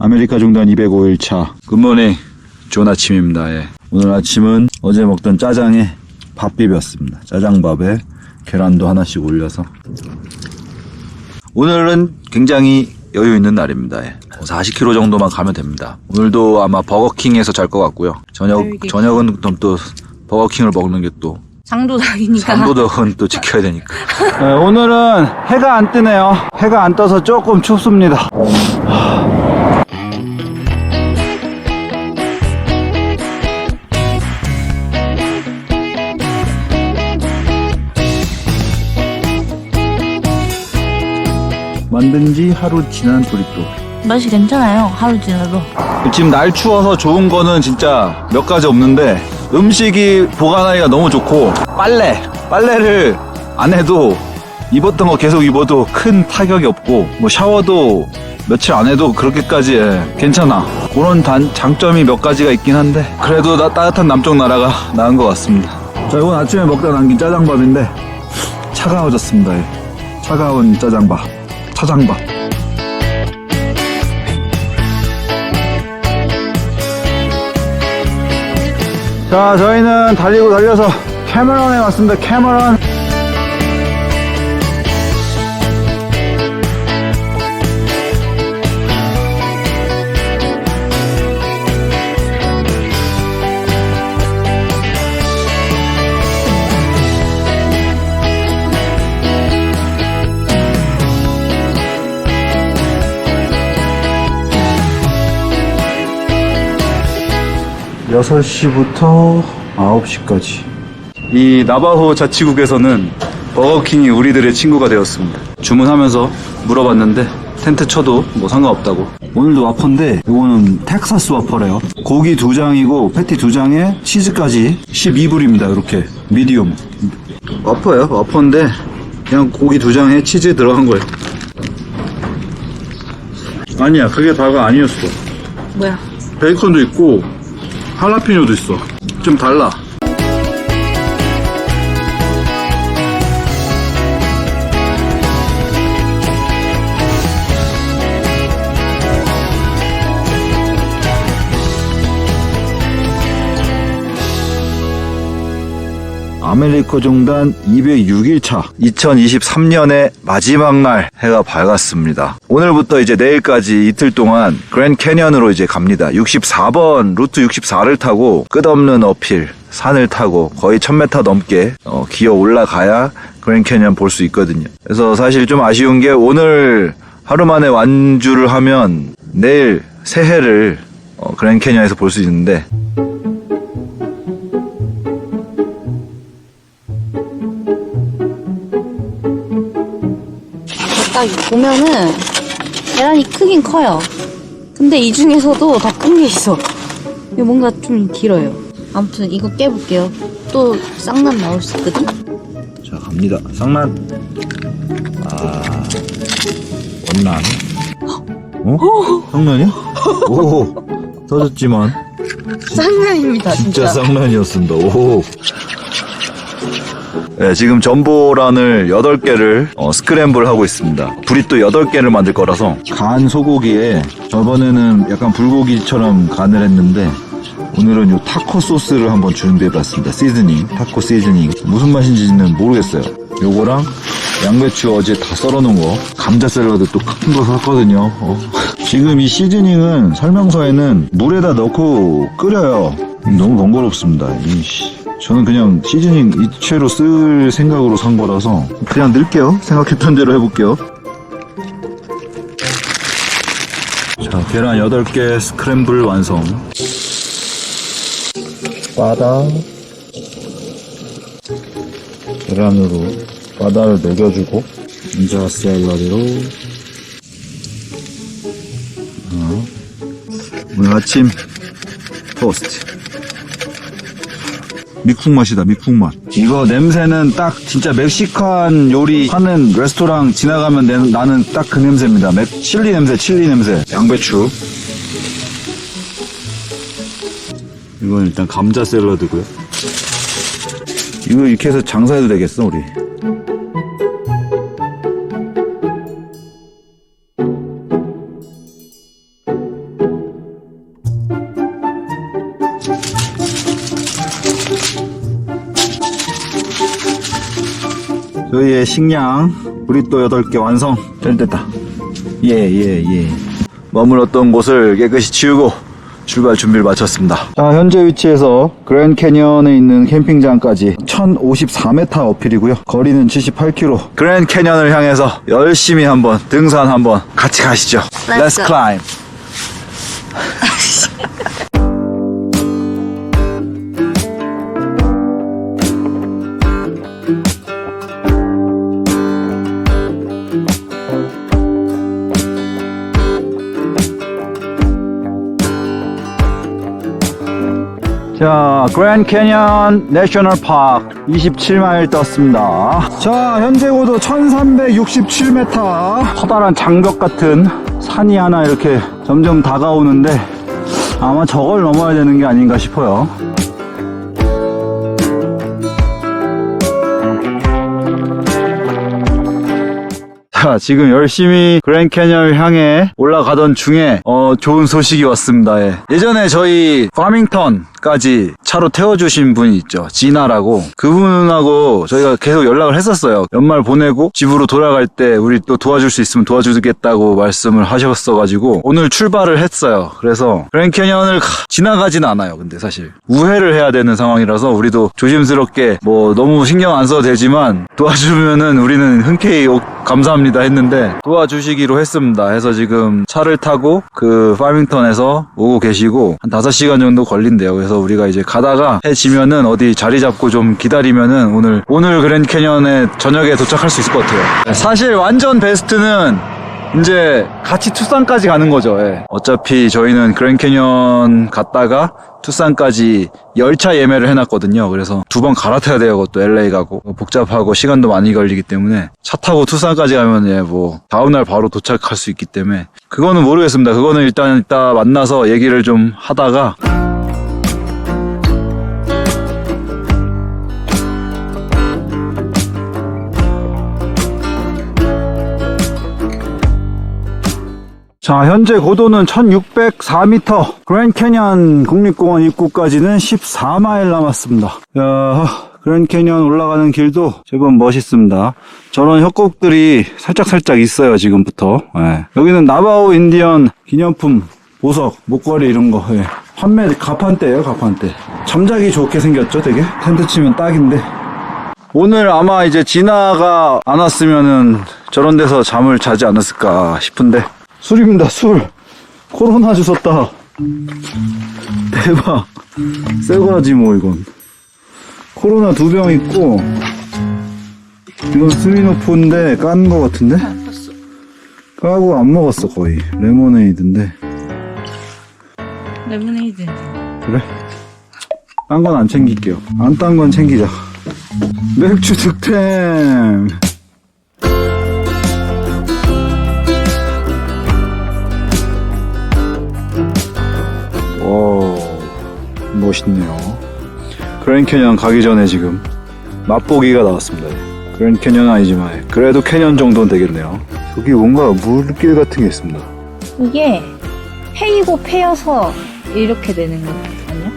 아메리카 중단 205일차 굿모닝. 좋은 아침입니다. 예. 오늘 아침은 어제 먹던 짜장에 밥 비볐습니다. 짜장밥에 계란도 하나씩 올려서. 오늘은 굉장히 여유 있는 날입니다. 예. 40km 정도만 가면 됩니다. 오늘도 아마 버거킹에서 잘 것 같고요. 저녁은 또 버거킹을 먹는 게 또 장도덕이니까. 장도덕은 또 지켜야 되니까. 네, 오늘은 해가 안 뜨네요. 해가 안 떠서 조금 춥습니다. 만든 지 하루 지난 도리또. 맛이 괜찮아요. 하루 지나도. 지금 날 추워서 좋은 거는 진짜 몇 가지 없는데 음식이 보관하기가 너무 좋고 빨래를 안 해도 입었던 거 계속 입어도 큰 타격이 없고 뭐 샤워도 며칠 안 해도 그렇게까지 괜찮아. 그런 장점이 몇 가지가 있긴 한데 그래도 따뜻한 남쪽 나라가 나은 것 같습니다. 자, 이건 아침에 먹다 남긴 짜장밥인데 차가워졌습니다. 차가운 짜장밥. 자, 저희는 달려서 캐머런에 왔습니다. 캐머런. 여섯 시부터 9시까지. 이 나바호 자치국에서는 버거킹이 우리들의 친구가 되었습니다. 주문하면서 물어봤는데 텐트 쳐도 뭐 상관없다고. 오늘도 와퍼인데 이거는 텍사스 와퍼래요. 고기 2장이고 패티 2장에 치즈까지 12불입니다. 이렇게 미디움 와퍼예요. 와퍼인데 그냥 고기 2장에 치즈 들어간 거예요. 아니야, 그게 다가 아니었어. 뭐야? 베이컨도 있고 할라피뇨도 있어. 좀 달라. 아메리카 종단 206일차 2023년의 마지막 날 해가 밝았습니다. 오늘부터 이제 내일까지 이틀 동안 그랜드 캐니언으로 이제 갑니다. 64번 루트 64를 타고 끝없는 어필 산을 타고 거의 1000m 넘게 기어 올라가야 그랜드 캐니언 볼 수 있거든요. 그래서 사실 좀 아쉬운 게 오늘 하루 만에 완주를 하면 내일 새해를 그랜드 캐니언에서 볼 수 있는데 딱 보면은 계란이 크긴 커요. 근데 이 중에서도 더 큰 게 있어. 이거 뭔가 좀 길어요. 아무튼 이거 깨볼게요. 또 쌍난 나올 수 있거든? 자, 갑니다. 쌍난. 원난. 쌍난이야? 오, 터졌지만 쌍난입니다, 진짜 쌍난이었습니다. 오. 네, 지금 전보란을 8개를 스크램블 하고 있습니다. 브리또 8개를 만들 거라서 간 소고기에 저번에는 약간 불고기처럼 간을 했는데 오늘은 요 타코 소스를 한번 준비해봤습니다. 시즈닝, 타코 시즈닝. 무슨 맛인지는 모르겠어요. 요거랑 양배추 어제 다 썰어놓은 거, 감자 샐러드 또 큰 거 샀거든요. 지금 이 시즈닝은 설명서에는 물에다 넣고 끓여요. 너무 번거롭습니다. 저는 그냥 시즈닝 이채로 쓸 생각으로 산 거라서 그냥 넣을게요. 생각했던 대로 해볼게요. 자, 계란 8개 스크램블 완성. 바다 계란으로 바다를 녹여주고 감자 샐러드로 오늘 아침 토스트. 미국 맛이다, 미국 맛. 이거 냄새는 딱 진짜 멕시칸 요리 하는 레스토랑 지나가면 나는 딱 그 냄새입니다. 칠리 냄새. 양배추. 이건 일단 감자 샐러드고요. 이거 이렇게 해서 장사해도 되겠어, 우리. 저희의 식량 브리또 8개 완성. 잘 됐다. 예. 머물렀던 곳을 깨끗이 치우고 출발 준비를 마쳤습니다. 자, 현재 위치에서 그랜드 캐년에 있는 캠핑장까지 1054m 어필이고요. 거리는 78km. 그랜드 캐년을 향해서 열심히 한번 등산 한번 같이 가시죠. Let's climb. 자, 그랜드 캐년 내셔널 파크 27마일 떴습니다. 자, 현재 고도 1367m. 커다란 장벽 같은 산이 하나 이렇게 점점 다가오는데 아마 저걸 넘어야 되는 게 아닌가 싶어요. 자, 지금 열심히 그랜드 캐년을 향해 올라가던 중에 좋은 소식이 왔습니다. 예. 예전에 저희 파밍턴까지 차로 태워주신 분이 있죠. 지나라고. 그분하고 저희가 계속 연락을 했었어요. 연말 보내고 집으로 돌아갈 때 우리 또 도와줄 수 있으면 도와주겠다고 말씀을 하셨어가지고 오늘 출발을 했어요. 그래서 그랜드 캐년을 지나가진 않아요. 근데 사실 우회를 해야 되는 상황이라서 우리도 조심스럽게 뭐 너무 신경 안 써도 되지만 도와주면은 우리는 흔쾌히 감사합니다 했는데 도와주시기로 했습니다. 해서 지금 차를 타고 그 파밍턴에서 오고 계시고 한 5시간 정도 걸린대요. 그래서 우리가 이제 가다가 해 지면은 어디 자리 잡고 좀 기다리면은 오늘 그랜드 캐년에 저녁에 도착할 수 있을 것 같아요. 사실 완전 베스트는 이제 같이 투싼까지 가는 거죠. 예. 어차피 저희는 그랜드 캐년 갔다가 투싼까지 열차 예매를 해놨거든요. 그래서 2번 갈아타야 돼요. 그것도 LA 가고 복잡하고 시간도 많이 걸리기 때문에 차 타고 투싼까지 가면 뭐 다음날 바로 도착할 수 있기 때문에 그거는 모르겠습니다. 그거는 일단 이따 만나서 얘기를 좀 하다가 자, 현재 고도는 1604m. 그랜드 캐년 국립공원 입구까지는 14마일 남았습니다. 야, 그랜드 캐년 올라가는 길도 제법 멋있습니다. 저런 협곡들이 살짝 있어요, 지금부터. 예. 여기는 나바오 인디언 기념품, 보석, 목걸이 이런 거. 예. 판매 가판대예요, 가판대. 잠자기 좋게 생겼죠, 되게? 텐트 치면 딱인데. 오늘 아마 이제 진아가 안 왔으면은 저런 데서 잠을 자지 않았을까 싶은데 술입니다, 술. 코로나 주웠다. 대박. 새거지 뭐 이건. 코로나 2병 있고 이건 스미노프인데 깐 거 같은데? 까고 안 먹었어 거의. 레모네이드인데. 레모네이드. 그래? 딴 건 안 챙길게요. 안 딴 건 챙기자. 맥주 득템. 오, 멋있네요. 그랜드 캐년 가기 전에 지금 맛보기가 나왔습니다. 그랜드 캐년은 아니지만 그래도 캐년 정도는 되겠네요. 여기 뭔가 물길 같은 게 있습니다. 이게 패이고 패여서 이렇게 되는 거 아니야?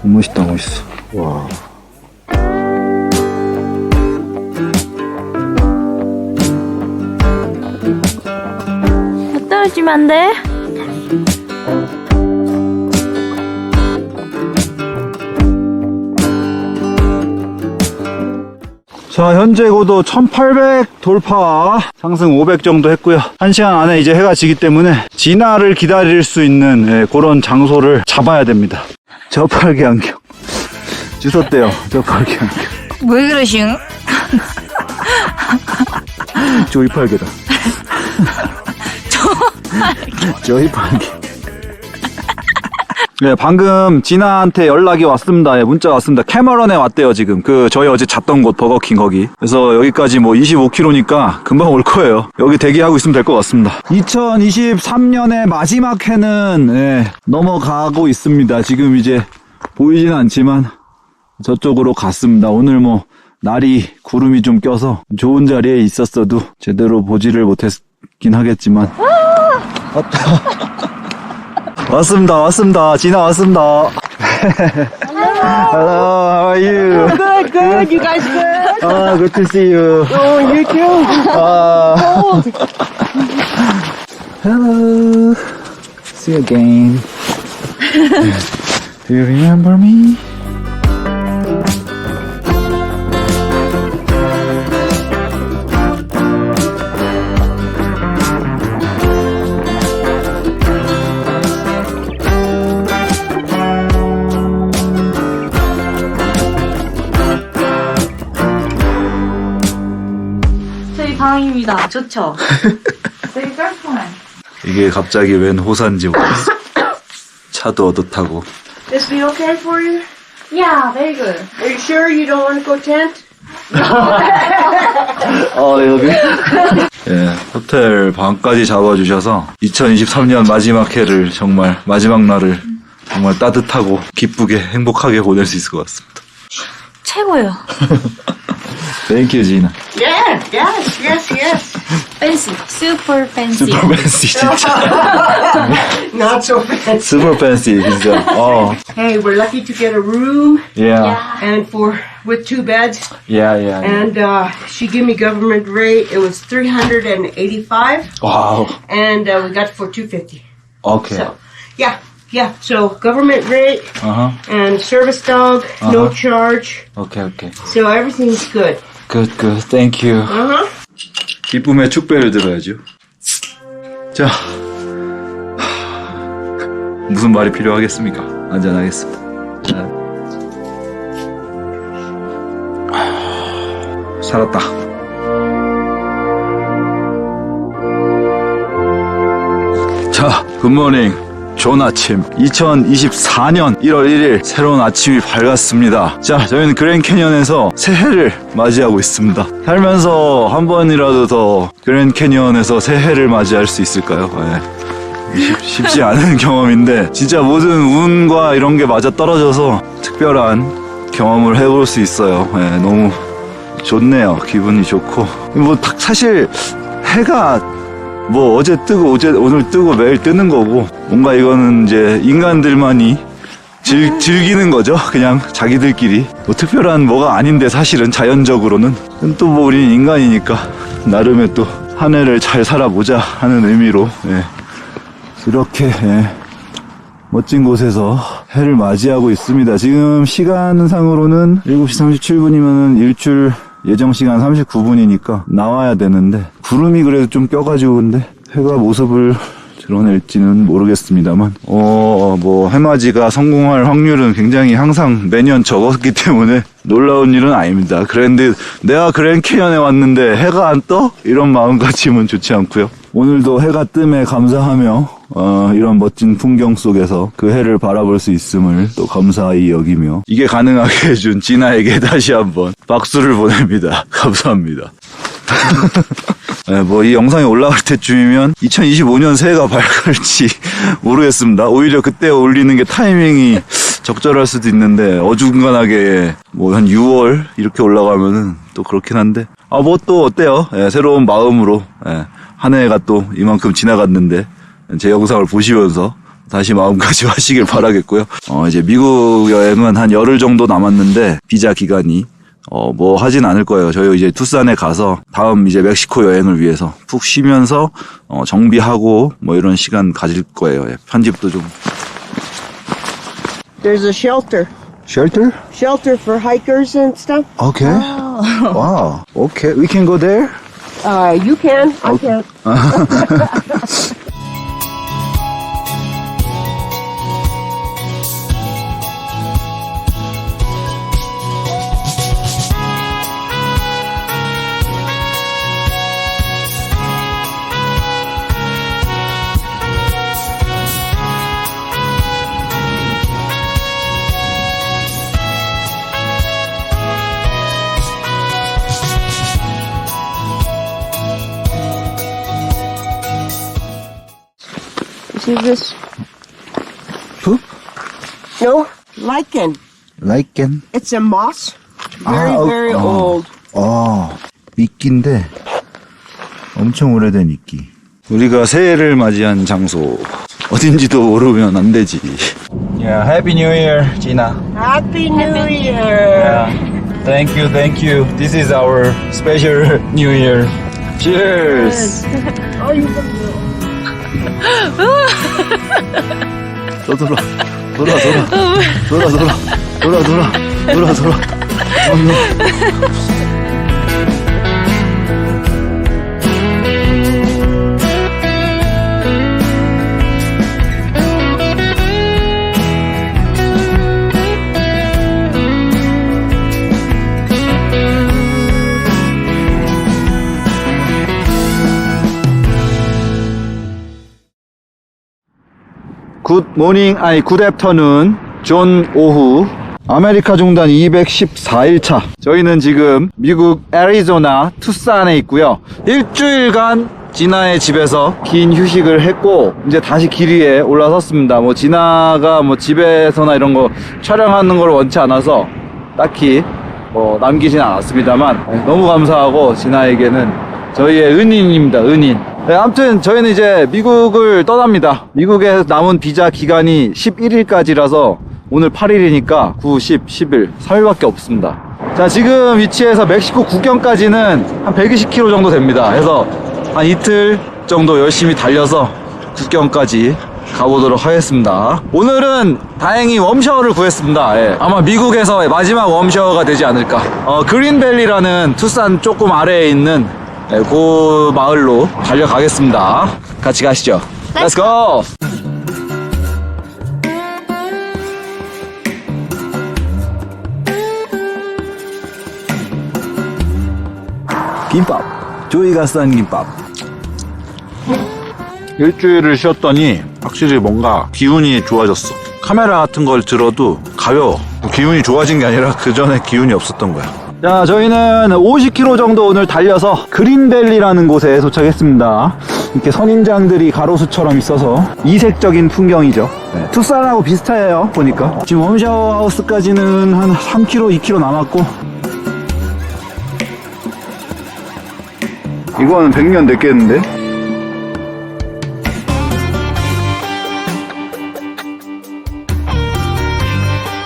멋있다, 멋있어. 와. 떨어지면 안 돼? 자, 현재 고도 1800 돌파, 상승 500 정도 했고요. 1시간 안에 이제 해가 지기 때문에 진화를 기다릴 수 있는 그런 장소를 잡아야 됩니다. 저팔계 안경 주웠대요. 저팔계 안경. 왜 그러시응? 조이팔계다. 조이팔계. 네, 방금 진아한테 연락이 왔습니다. 예, 문자 왔습니다. 캐머런에 왔대요, 지금. 저희 어제 잤던 곳, 버거킹 거기. 그래서 여기까지 뭐 25km니까 금방 올 거예요. 여기 대기하고 있으면 될 것 같습니다. 2023년의 마지막 해는, 넘어가고 있습니다. 지금 이제 보이진 않지만 저쪽으로 갔습니다. 오늘 뭐, 날이 구름이 좀 껴서 좋은 자리에 있었어도 제대로 보지를 못했긴 하겠지만. 왔습니다. 진아 왔습니다. Hello, how are you? Good, good. You guys good? Oh, good to see you. Oh, you too. Hello. See you again. Do you remember me? 저희 방입니다. 좋죠? 되게 깔끔해. 이게 갑자기 웬 호산지 모르겠어. 차도 얻어타고. This be okay for you? Yeah, very good. Are you sure you don't want to go tent? 여기? 예, 호텔 방까지 잡아주셔서 2023년 마지막 해를 정말 마지막 날을 정말 따뜻하고 기쁘게 행복하게 보낼 수 있을 것 같습니다. 최고예요. Thank you, Gina. Yeah, yes. 팬시. super fancy. Super fancy, 진짜. Not so fancy. Super fancy, 진짜. Hey, we're lucky to get a room Yeah. and with 2 beds. Yeah. And she gave me government rate. It was $385, Wow. and we got it for $250. Okay. So, yeah. So government rate and service dog, no charge. Okay. So everything's good. Good. Thank you. 기쁨의 축배를 들어야죠. 자, 무슨 말이 필요하겠습니까? 한잔하겠습니다. 자. 살았다. 자, 굿모닝. 좋은 아침. 2024년 1월 1일 새로운 아침이 밝았습니다. 자, 저희는 그랜드 캐니언에서 새해를 맞이하고 있습니다. 살면서 한 번이라도 더 그랜드 캐니언에서 새해를 맞이할 수 있을까요? 쉽지 않은 경험인데 진짜 모든 운과 이런 게 맞아 떨어져서 특별한 경험을 해볼 수 있어요. 너무 좋네요. 기분이 좋고 사실 해가 어제 뜨고 오늘 뜨고 매일 뜨는 거고 뭔가 이거는 이제 인간들만이 즐기는 거죠. 그냥 자기들끼리 특별한 뭐가 아닌데 사실은 자연적으로는 또 우리는 인간이니까 나름의 또 한 해를 잘 살아보자 하는 의미로 이렇게 멋진 곳에서 해를 맞이하고 있습니다. 지금 시간상으로는 7시 37분이면은 일출 예정 시간 39분이니까 나와야 되는데 구름이 그래도 좀 껴가지고 근데 해가 모습을 드러낼지는 모르겠습니다만 해맞이가 성공할 확률은 굉장히 항상 매년 적었기 때문에 놀라운 일은 아닙니다. 그런데 내가 그랜드 캐니언에 왔는데 해가 안 떠? 이런 마음가짐은 좋지 않고요. 오늘도 해가 뜸에 감사하며 이런 멋진 풍경 속에서 그 해를 바라볼 수 있음을 또 감사히 여기며 이게 가능하게 해준 진아에게 다시 한번 박수를 보냅니다. 감사합니다. 이 영상이 올라갈 때쯤이면 2025년 새해가 밝을지 모르겠습니다. 오히려 그때 올리는 게 타이밍이 적절할 수도 있는데 어중간하게 한 6월 이렇게 올라가면은 또 그렇긴 한데 또 어때요? 새로운 마음으로 한 해가 또 이만큼 지나갔는데 제 영상을 보시면서 다시 마음가짐 하시길 바라겠고요. 이제 미국 여행은 한 열흘 정도 남았는데 비자 기간이 하진 않을 거예요. 저희 이제 투싼에 가서 다음 이제 멕시코 여행을 위해서 푹 쉬면서 정비하고 이런 시간 가질 거예요. 편집도 좀. There's a shelter. Shelter? Shelter for hikers and stuff. Okay. Wow. Okay, we can go there. You can. I can't. See this? Poop? No, lichen. Lichen. It's a moss. Very, very old. 이끼인데 엄청 오래된 이끼. 우리가 새해를 맞이한 장소 어딘지도 모르면 안 되지. Yeah, Happy New Year, Gina. Happy New Year. Yeah. Thank you, thank you. This is our special New Year. Cheers. 돌아. 굿 모닝, 굿 애프터눈, 존 오후. 아메리카 중단 214일차. 저희는 지금 미국 애리조나 투싼에 있고요. 일주일간 진아의 집에서 긴 휴식을 했고, 이제 다시 길 위에 올라섰습니다. 뭐 진아가 뭐 집에서나 이런 거 촬영하는 걸 원치 않아서 딱히 뭐 남기진 않았습니다만, 너무 감사하고 진아에게는 저희의 은인입니다. 은인. 네, 아무튼 저희는 이제 미국을 떠납니다. 미국에 남은 비자 기간이 11일까지라서 오늘 8일이니까 9, 10, 11, 4일밖에 없습니다. 자, 지금 위치에서 멕시코 국경까지는 한 120km 정도 됩니다. 그래서 한 이틀 정도 열심히 달려서 국경까지 가보도록 하겠습니다. 오늘은 다행히 웜샤워를 구했습니다. 예. 아마 미국에서 마지막 웜샤워가 되지 않을까. 그린밸리라는 투싼 조금 아래에 있는 그 마을로 달려가겠습니다. 같이 가시죠. Let's go! 김밥. 조이가 싼 김밥. 일주일을 쉬었더니 확실히 뭔가 기운이 좋아졌어. 카메라 같은 걸 들어도 가벼워. 기운이 좋아진 게 아니라 그 전에 기운이 없었던 거야. 자, 저희는 50km 정도 오늘 달려서 그린밸리라는 곳에 도착했습니다. 이렇게 선인장들이 가로수처럼 있어서 이색적인 풍경이죠. 네. 투싼하고 비슷해요, 보니까. 지금 웜샤워 하우스까지는 한 3km, 2km 남았고, 이거는 100년 됐겠는데?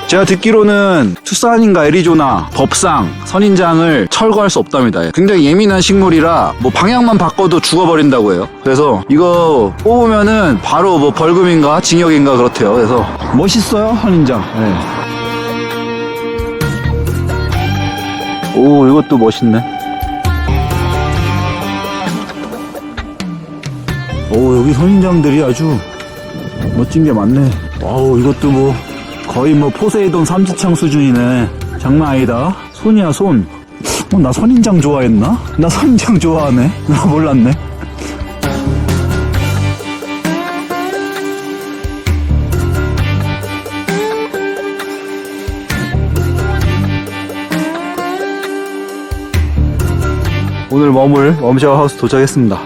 제가 듣기로는 투싼인가 애리조나 법상 선인장을 철거할 수 없답니다. 굉장히 예민한 식물이라 뭐 방향만 바꿔도 죽어버린다고 해요. 그래서 이거 뽑으면은 바로 뭐 벌금인가 징역인가 그렇대요. 그래서 멋있어요, 선인장. 네. 오, 이것도 멋있네. 오, 여기 선인장들이 아주 멋진 게 많네. 와우, 이것도 뭐 거의 뭐 포세이돈 삼지창 수준이네. 장난 아니다. 손이야, 손. 나 선인장 좋아했나? 나 선인장 좋아하네. 나 몰랐네. 오늘 머물 웜샤워 하우스 도착했습니다.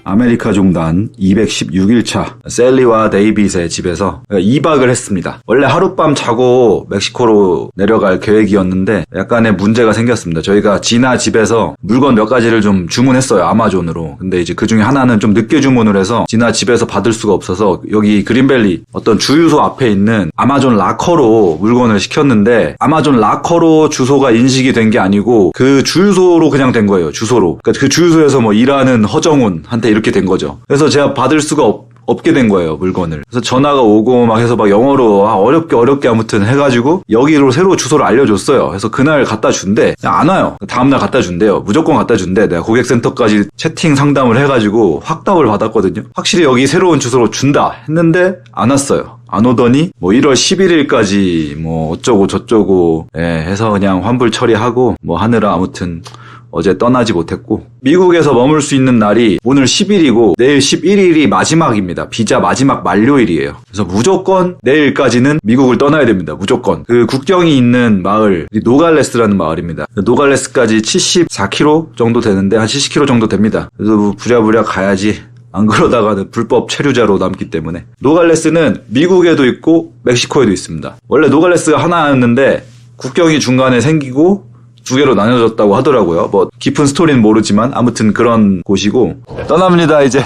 아메리카 종단 216일차 셀리와 데이빗의 집에서 2박을 했습니다. 원래 하룻밤 자고 멕시코로 내려갈 계획이었는데 약간의 문제가 생겼습니다. 저희가 지나 집에서 물건 몇 가지를 좀 주문했어요. 아마존으로. 근데 이제 그 중에 하나는 좀 늦게 주문을 해서 지나 집에서 받을 수가 없어서 여기 그린밸리 어떤 주유소 앞에 있는 아마존 락커로 물건을 시켰는데 아마존 락커로 주소가 인식이 된 게 아니고 그 주유소로 그냥 된 거예요. 주소로. 그러니까 그 주유소에서 뭐 일하는 허정훈한테 이렇게 된 거죠. 그래서 제가 받을 수가 없게 된 거예요, 물건을. 그래서 전화가 오고 막 해서 막 영어로 어렵게 아무튼 해가지고 여기로 새로 주소를 알려줬어요. 그래서 그날 갖다 준대. 안 와요. 다음날 갖다 준대요. 무조건 갖다 준대. 내가 고객센터까지 채팅 상담을 해가지고 확답을 받았거든요. 확실히 여기 새로운 주소로 준다 했는데 안 왔어요. 안 오더니 뭐 1월 11일까지 뭐 어쩌고 저쩌고 해서 그냥 환불 처리하고 뭐 하느라 아무튼 어제 떠나지 못했고 미국에서 머물 수 있는 날이 오늘 10일이고 내일 11일이 마지막입니다. 비자 마지막 만료일이에요. 그래서 무조건 내일까지는 미국을 떠나야 됩니다. 무조건. 그 국경이 있는 마을 노갈레스라는 마을입니다. 노갈레스까지 74km 정도 되는데 한 70km 정도 됩니다. 그래서 부랴부랴 가야지. 안 그러다가는 불법 체류자로 남기 때문에. 노갈레스는 미국에도 있고 멕시코에도 있습니다. 원래 노갈레스가 하나였는데 국경이 중간에 생기고 두 개로 나눠졌다고 하더라고요. 뭐 깊은 스토리는 모르지만 아무튼 그런 곳이고 떠납니다 이제.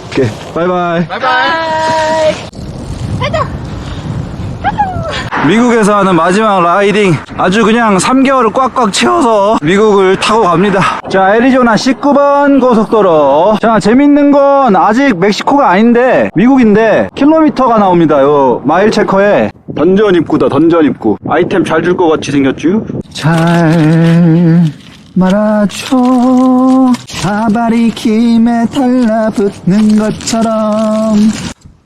오케이, 바이바이. Bye. 미국에서 하는 마지막 라이딩 아주 그냥 3개월을 꽉꽉 채워서 미국을 타고 갑니다. 자, 애리조나 19번 고속도로. 자, 재밌는 건 아직 멕시코가 아닌데 미국인데 킬로미터가 나옵니다. 요 마일 체커에 던전 입구다. 던전 입구. 아이템 잘 줄 것 같이 생겼죠? 잘 말아줘. 아바리 김에 달라붙는 것처럼.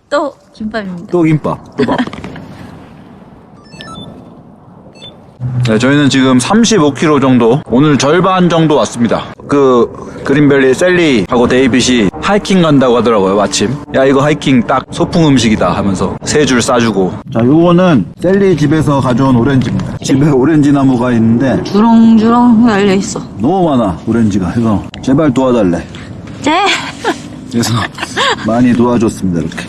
또 김밥입니다. 또 김밥. 또 밥. 네, 저희는 지금 35km 정도, 오늘 절반 정도 왔습니다. 그린밸리 셀리하고 데이빗이 하이킹 간다고 하더라고요, 마침. 야, 이거 하이킹 딱 소풍 음식이다 하면서 3줄 싸주고. 자, 요거는 셀리 집에서 가져온 오렌지입니다. 집에 오렌지 나무가 있는데 주렁주렁 휘날려 있어. 너무 많아, 오렌지가. 해서 제발 도와달래. 쟤! 그래서 많이 도와줬습니다, 이렇게.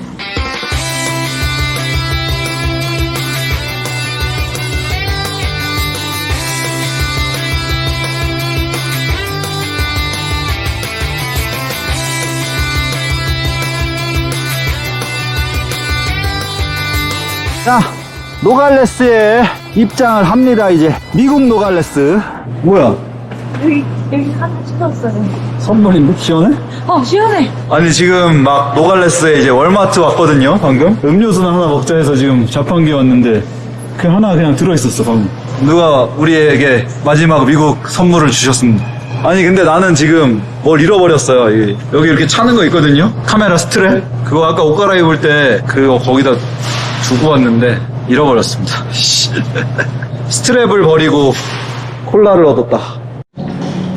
자, 노갈레스에 입장을 합니다. 이제 미국 노갈레스. 뭐야? 여기 하늘 찍었어요. 선물인데? 시원해? 시원해. 아니, 지금 막 노갈레스에 이제 월마트 왔거든요, 방금. 음료수나 하나 먹자 해서 지금 자판기 왔는데 그 하나 그냥 들어있었어, 방금. 누가 우리에게 마지막 미국 선물을 주셨습니다. 아니, 근데 나는 지금 뭘 잃어버렸어요. 여기 이렇게 차는 거 있거든요? 카메라 스트랩? 그거 아까 옷 갈아입을 때 그거 거기다 두고 왔는데 잃어버렸습니다. 스트랩을 버리고 콜라를 얻었다.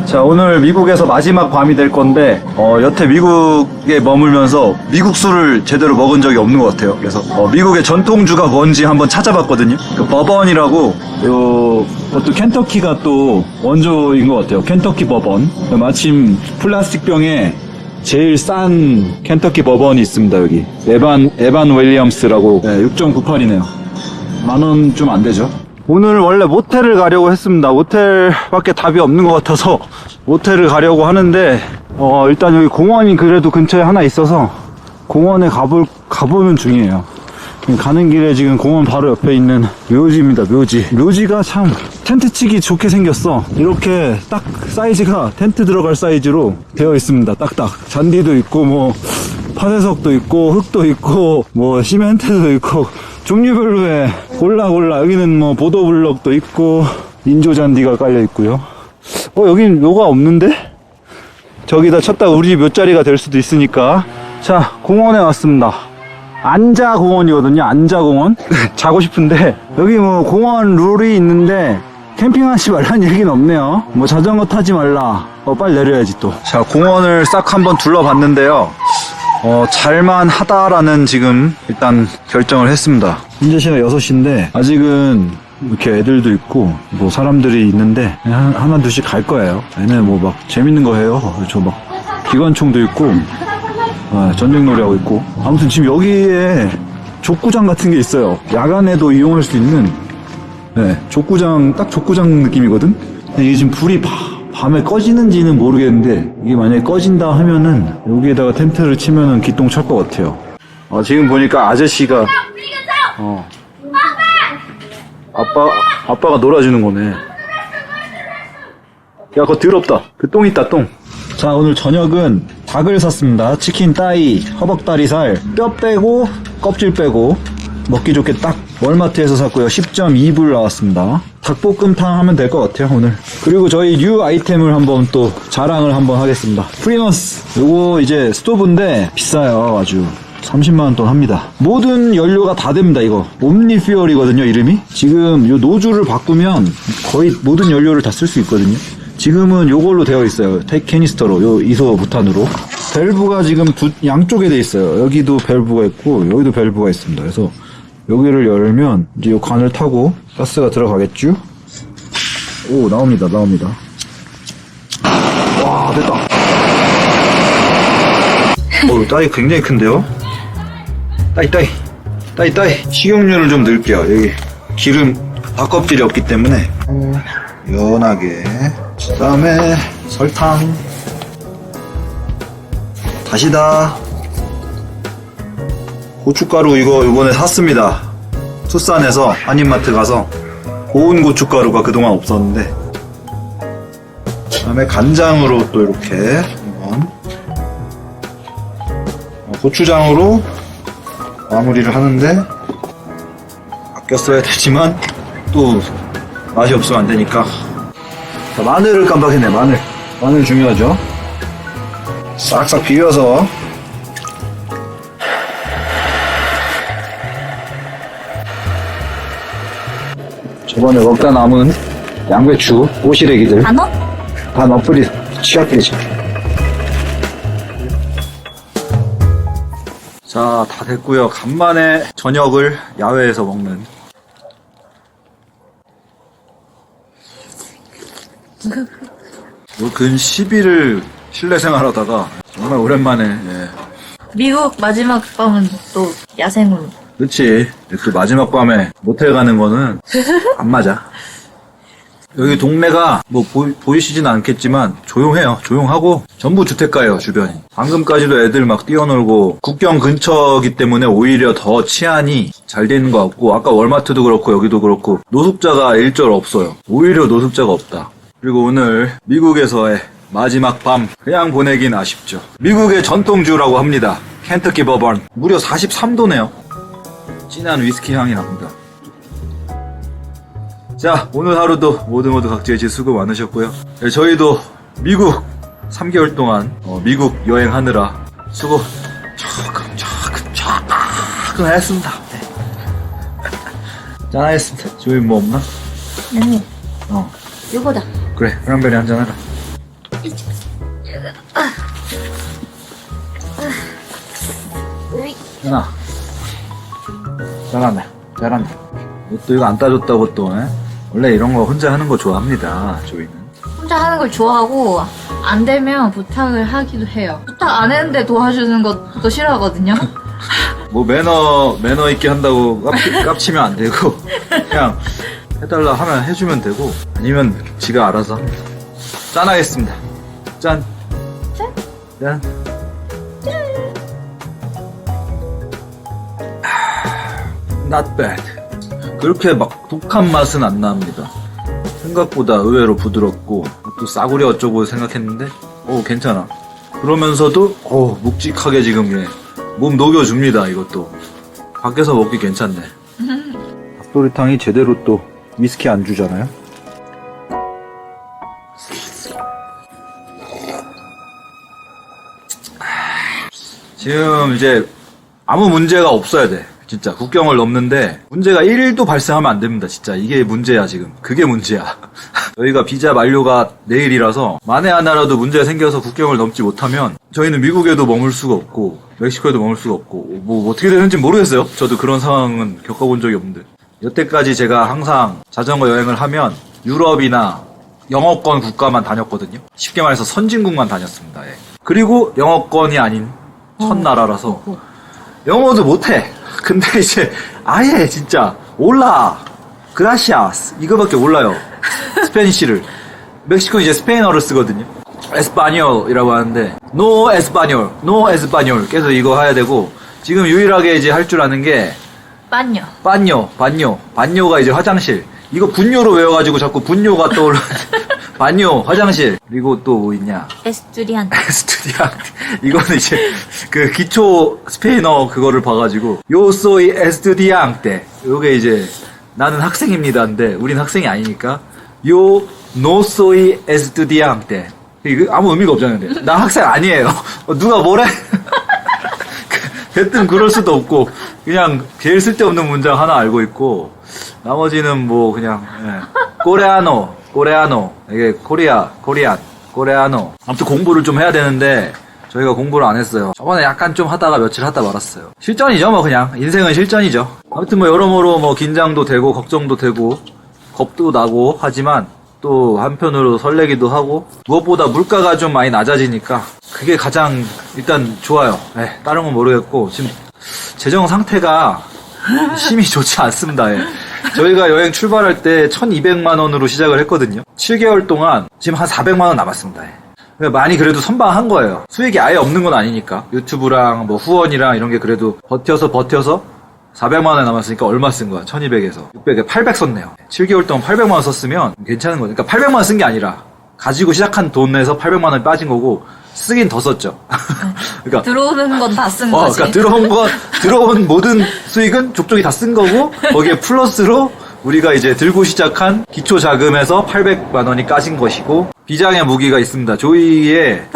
자, 오늘 미국에서 마지막 밤이 될 건데 여태 미국에 머물면서 미국 술을 제대로 먹은 적이 없는 것 같아요. 그래서 미국의 전통주가 뭔지 한번 찾아봤거든요. 그 버번이라고, 그것도 켄터키가 또 원조인 것 같아요. 켄터키 버번. 마침 플라스틱 병에 제일 싼 켄터키 버번이 있습니다. 여기 에반 윌리엄스라고. 네, 6.98이네요. 10,000원 좀 안 되죠. 오늘 원래 모텔을 가려고 했습니다. 모텔밖에 답이 없는 것 같아서 모텔을 가려고 하는데 일단 여기 공원이 그래도 근처에 하나 있어서 공원에 가보는 중이에요. 가는 길에 지금 공원 바로 옆에 있는 묘지입니다. 묘지가 참 텐트 치기 좋게 생겼어. 이렇게 딱 사이즈가 텐트 들어갈 사이즈로 되어 있습니다. 딱딱 잔디도 있고 뭐 파쇄석도 있고 흙도 있고 뭐 시멘트도 있고 종류별로의 골라 여기는 뭐 보도블럭도 있고 인조잔디가 깔려 있고요. 여긴 묘가 없는데? 저기다 쳤다 우리 집 묘자리가 될 수도 있으니까. 자, 공원에 왔습니다. 안자공원이거든요. 안자공원. 자고 싶은데 여기 뭐 공원 룰이 있는데 캠핑하지 말라는 얘기는 없네요. 뭐 자전거 타지 말라. 빨리 내려야지 또. 자, 공원을 싹 한번 둘러봤는데요. 잘만 하다라는 지금 일단 결정을 했습니다. 현재 시간 6시인데 아직은 이렇게 애들도 있고 뭐 사람들이 있는데 하나 둘씩 갈 거예요. 얘네 뭐 막 재밌는 거 해요. 저 막 기관총도 있고 전쟁놀이 하고 있고. 아무튼 지금 여기에 족구장 같은 게 있어요. 야간에도 이용할 수 있는 족구장, 딱 족구장 느낌이거든. 근데 이게 지금 불이 밤에 꺼지는지는 모르겠는데 이게 만약에 꺼진다 하면은 여기에다가 텐트를 치면은 기똥 찰 것 같아요. 지금 보니까 아저씨가 아빠가 놀아주는 거네. 야, 그거 더럽다. 그 똥 있다, 똥. 자, 오늘 저녁은 닭을 샀습니다. 치킨 따이, 허벅다리살, 뼈 빼고 껍질 빼고 먹기 좋게 딱 월마트에서 샀고요. 10.2불 나왔습니다. 닭볶음탕 하면 될 것 같아요, 오늘. 그리고 저희 뉴 아이템을 한번 또 자랑을 한번 하겠습니다. 프리머스. 요거 이제 스토브인데 비싸요, 아주. 30만원 돈 합니다. 모든 연료가 다 됩니다, 이거. 옴니퓨얼이거든요, 이름이. 지금 요 노즐을 바꾸면 거의 모든 연료를 다 쓸 수 있거든요. 지금은 요걸로 되어 있어요. 캐니스터로, 요 이소 부탄으로. 밸브가 지금 양쪽에 돼 있어요. 여기도 밸브가 있고, 여기도 밸브가 있습니다. 그래서 여기를 열면 이제 요 관을 타고 가스가 들어가겠죠? 오, 나옵니다. 와, 됐다. 따위 굉장히 큰데요? 따위. 식용유를 좀 넣을게요. 여기 기름 닭껍질이 없기 때문에 연하게. 그 다음에 설탕, 다시다. 고춧가루 이거 이번에 샀습니다. 투싼에서 한인마트 가서 고운 고춧가루가 그동안 없었는데, 그다음에 간장으로 또 이렇게 한번 고추장으로 마무리를 하는데, 아껴 써야 되지만 또 맛이 없으면 안 되니까. 자, 마늘을 깜빡했네. 마늘 중요하죠. 싹싹 비벼서 저번에 먹다 남은 양배추, 오시래기들 안 넣어? 다 넣어버리 취약해지. 자, 다 됐고요. 간만에 저녁을 야외에서 먹는. 근 10일을 실내 생활하다가 정말 오랜만에. 예. 미국 마지막 밤은 또 야생으로. 그렇지. 그 마지막 밤에 모텔 가는 거는 안 맞아. 여기 동네가 뭐 보이시진 않겠지만 조용해요. 조용하고 전부 주택가예요, 주변이. 방금까지도 애들 막 뛰어놀고, 국경 근처이기 때문에 오히려 더 치안이 잘 돼 있는 것 같고, 아까 월마트도 그렇고 여기도 그렇고 노숙자가 일절 없어요. 오히려 노숙자가 없다. 그리고 오늘 미국에서의 마지막 밤 그냥 보내긴 아쉽죠. 미국의 전통주라고 합니다. 켄터키 버번. 무려 43도네요. 진한 위스키 향이 납니다. 자, 오늘 하루도 모두 각자의 수고 많으셨고요. 네, 저희도 미국 3개월 동안 미국 여행하느라 수고 조금 했습니다. 네. 짠하겠습니다. 저희 뭐 없나? 아니, 이거다. 그래, 크랜베리 한잔 하라. 현아, 잘한다. 또 이거 안 따줬다고 또, 에? 원래 이런 거 혼자 하는 거 좋아합니다, 조이는. 혼자 하는 걸 좋아하고 안 되면 부탁을 하기도 해요. 부탁 안 했는데 도와주는 것도 싫어하거든요. 뭐 매너 있게 한다고 깝치면 안 되고, 그냥 해달라 하면 해주면 되고, 아니면 지가 알아서 합니다. 짠하겠습니다. 짠. 짠. Not bad. 그렇게 막 독한 맛은 안 납니다. 생각보다 의외로 부드럽고, 또 싸구려 어쩌고 생각했는데, 괜찮아. 그러면서도 묵직하게 지금 몸 녹여줍니다. 이것도 밖에서 먹기 괜찮네. 닭도리탕이 제대로 또 위스키 안 주잖아요. 지금 이제 아무 문제가 없어야 돼. 진짜 국경을 넘는데 문제가 1도 발생하면 안 됩니다. 진짜 이게 문제야. 지금 그게 문제야. 저희가 비자 만료가 내일이라서 만에 하나라도 문제가 생겨서 국경을 넘지 못하면 저희는 미국에도 머물 수가 없고 멕시코에도 머물 수가 없고 뭐 어떻게 되는지 모르겠어요. 저도 그런 상황은 겪어본 적이 없는데, 여태까지 제가 항상 자전거 여행을 하면 유럽이나 영어권 국가만 다녔거든요. 쉽게 말해서 선진국만 다녔습니다. 예. 그리고 영어권이 아닌 첫나라라서 영어도 못해. 근데 이제 아예 진짜 올라 그라시아스 이거밖에 몰라요. 스페니쉬를. 멕시코는 이제 스페인어를 쓰거든요. 에스파뇰이라고 하는데 노 에스파뇰 계속 이거 해야 되고, 지금 유일하게 이제 할 줄 아는 게 반뇨가 이제 화장실. 이거 분뇨로 외워가지고 자꾸 분뇨가 떠올라. 반뇨 화장실. 그리고 또 뭐 있냐? 에스투디안테. 이거는 이제 그 기초 스페인어 그거를 봐가지고 요 소이 에스투디앙테, 요게 이제 나는 학생입니다인데 우린 학생이 아니니까 요 노 소이 에스투디앙테. 이거 아무 의미가 없잖아요. 나 학생 아니에요. 누가 뭐래? 대뜸 그럴 수도 없고 그냥 제일 쓸데없는 문장 하나 알고 있고, 나머지는 뭐 그냥 코레아노 이게 코리안 아무튼 공부를 좀 해야 되는데 저희가 공부를 안 했어요. 저번에 약간 좀 하다가 며칠 하다 말았어요. 실전이죠. 뭐 그냥 인생은 실전이죠. 아무튼 뭐 여러모로 뭐 긴장도 되고 걱정도 되고 겁도 나고 하지만 또 한편으로 설레기도 하고, 무엇보다 물가가 좀 많이 낮아지니까 그게 가장 일단 좋아요. 다른 건 모르겠고 지금 재정 상태가 심히 좋지 않습니다. 저희가 여행 출발할 때 1,200만 원으로 시작을 했거든요. 7개월 동안 지금 한 400만 원 남았습니다. 많이 그래도 선방한 거예요. 수익이 아예 없는 건 아니니까. 유튜브랑 뭐 후원이랑 이런 게 그래도 버텨서 400만 원 남았으니까 얼마 쓴 거야? 1200에서 600에 800 썼네요. 7개월 동안 800만 원 썼으면 괜찮은 거죠. 그러니까 800만 원 쓴 게 아니라 가지고 시작한 돈에서 800만 원이 빠진 거고 쓰긴 더 썼죠. 그러니까 들어오는 건 다 쓴 거지. 그러니까 들어온 모든 수익은 족족이 다 쓴 거고 거기에 플러스로 우리가 이제 들고 시작한 기초 자금에서 800만 원이 까진 것이고 비장의 무기가 있습니다. 조이의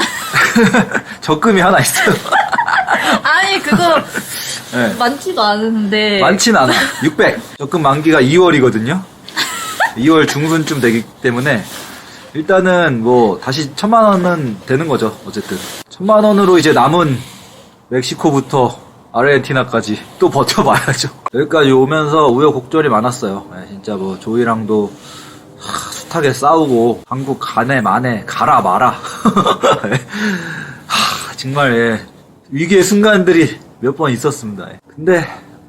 적금이 하나 있어요. 아니 그거 네. 많지도 않은데. 많진 않아. 600. 적금 만기가 2월이거든요. 2월 중순쯤 되기 때문에 일단은 뭐 다시 1000만 원은 되는 거죠. 어쨌든 1000만 원으로 이제 남은 멕시코부터 아르헨티나까지 또 버텨봐야죠. 여기까지 오면서 우여곡절이 많았어요. 네, 진짜 뭐 조이랑도 숱하게 싸우고 한국 가네 마네 가라 마라. 정말 예, 위기의 순간들이 몇 번 있었습니다. 근데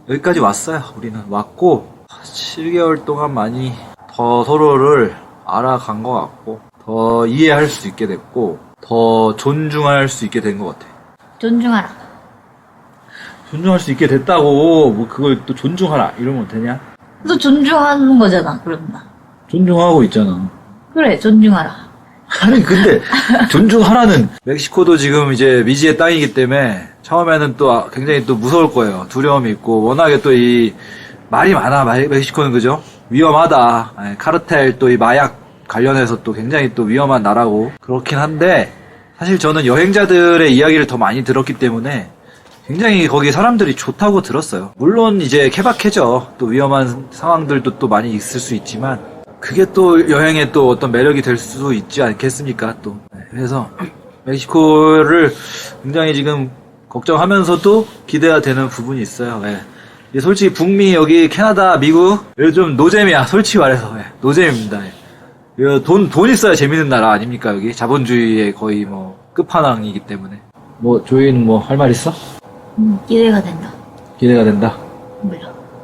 여기까지 왔어요. 우리는 왔고 7개월 동안 많이 더 서로를 알아간 것 같고 더 이해할 수 있게 됐고 더 존중할 수 있게 된 것 같아요. 존중하라. 존중할 수 있게 됐다고 뭐 그걸 또 존중하라 이러면 되냐? 너 존중하는 거잖아, 그럼 나. 존중하고 있잖아. 그래, 존중하라. 아니 근데 존중하라는 멕시코도 지금 이제 미지의 땅이기 때문에 처음에는 또 굉장히 또 무서울 거예요. 두려움이 있고 워낙에 또 이 말이 많아. 멕시코는 그죠? 위험하다. 카르텔 또 이 마약 관련해서 또 굉장히 또 위험한 나라고 그렇긴 한데 사실 저는 여행자들의 이야기를 더 많이 들었기 때문에 굉장히 거기 사람들이 좋다고 들었어요. 물론 이제 케바케죠. 또 위험한 상황들도 또 많이 있을 수 있지만 그게 또 여행의 또 어떤 매력이 될 수 있지 않겠습니까? 또 그래서 멕시코를 굉장히 지금 걱정하면서도 기대가 되는 부분이 있어요. 예. 솔직히 북미 여기 캐나다 미국 여기 좀 노잼이야. 솔직히 말해서 노잼입니다. 돈 있어야 재밌는 나라 아닙니까? 여기 자본주의의 거의 뭐 끝판왕이기 때문에. 뭐 조이는 뭐 할 말 있어? 기대가 된다. 기대가 된다.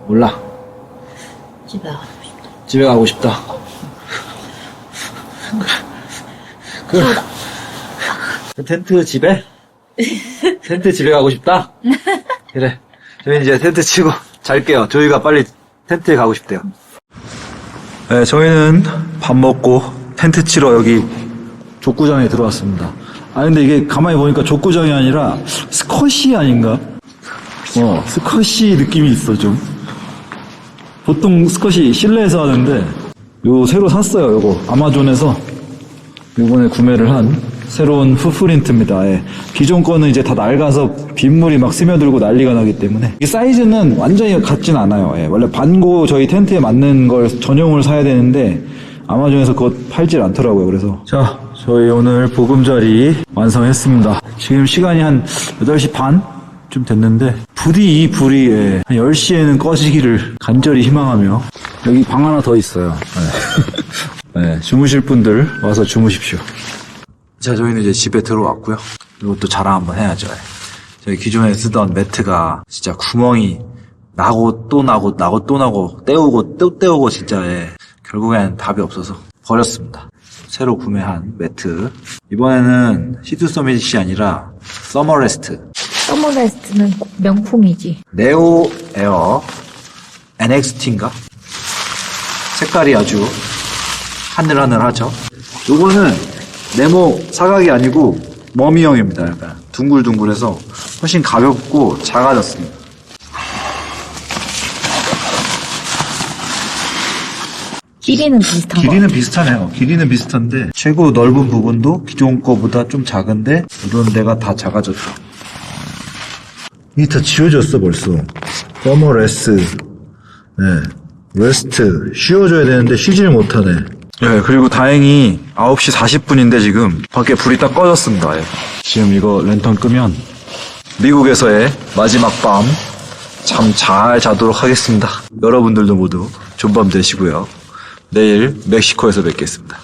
몰라. 집에 가고 싶다. 집에 가고 싶다. 그 텐트 집에? 텐트 집에 가고 싶다? 그래. 저희는 이제 텐트 치고 잘게요. 저희가 빨리 텐트에 가고 싶대요. 네, 저희는 밥 먹고 텐트 치러 여기 족구장에 들어왔습니다. 아, 근데 이게 가만히 보니까 족구장이 아니라 스쿼시 아닌가? 스쿼시 느낌이 있어, 좀. 보통 스쿼시 실내에서 하는데, 요 새로 샀어요, 요거. 아마존에서. 요번에 구매를 한 새로운 풋프린트입니다. 예. 기존 거는 이제 다 낡아서 빗물이 막 스며들고 난리가 나기 때문에. 이 사이즈는 완전히 같진 않아요. 예. 원래 반고 저희 텐트에 맞는 걸 전용을 사야 되는데, 아마존에서 그거 팔질 않더라고요. 그래서. 자, 저희 오늘 보금자리 완성했습니다. 지금 시간이 한 8시 반쯤 됐는데, 부디 이 불이 한 10시에는 꺼지기를 간절히 희망하며, 여기 방 하나 더 있어요. 네, 주무실 분들 와서 주무십시오. 자, 저희는 이제 집에 들어왔고요. 이것도 자랑 한번 해야죠. 저희 기존에 쓰던 매트가 진짜 구멍이 나고 또 나고 또 나고 떼우고 또 떼우고 진짜 결국엔 답이 없어서 버렸습니다. 새로 구매한 매트. 이번에는 시트 서밋이 아니라 서머레스트. 서머레스트는 명품이지. 네오 에어 NXT인가? 색깔이 아주 하늘하늘하죠. 요거는 네모 사각이 아니고 머미형입니다. 약간 둥글둥글해서 훨씬 가볍고 작아졌습니다. 길이는 비슷한 거. 길이는 비슷하네요. 길이는 비슷한데 최고 넓은 부분도 기존 거보다 좀 작은데 이런 데가 다 작아졌죠. 이게 다 지워졌어 벌써. 서머레스. 네. 레스트. 쉬어줘야 되는데 쉬지를 못하네. 네, 그리고 다행히 9시 40분인데 지금 밖에 불이 딱 꺼졌습니다. 지금 이거 랜턴 끄면 미국에서의 마지막 밤 잠 잘 자도록 하겠습니다. 여러분들도 모두 좋은 밤 되시고요. 내일 멕시코에서 뵙겠습니다.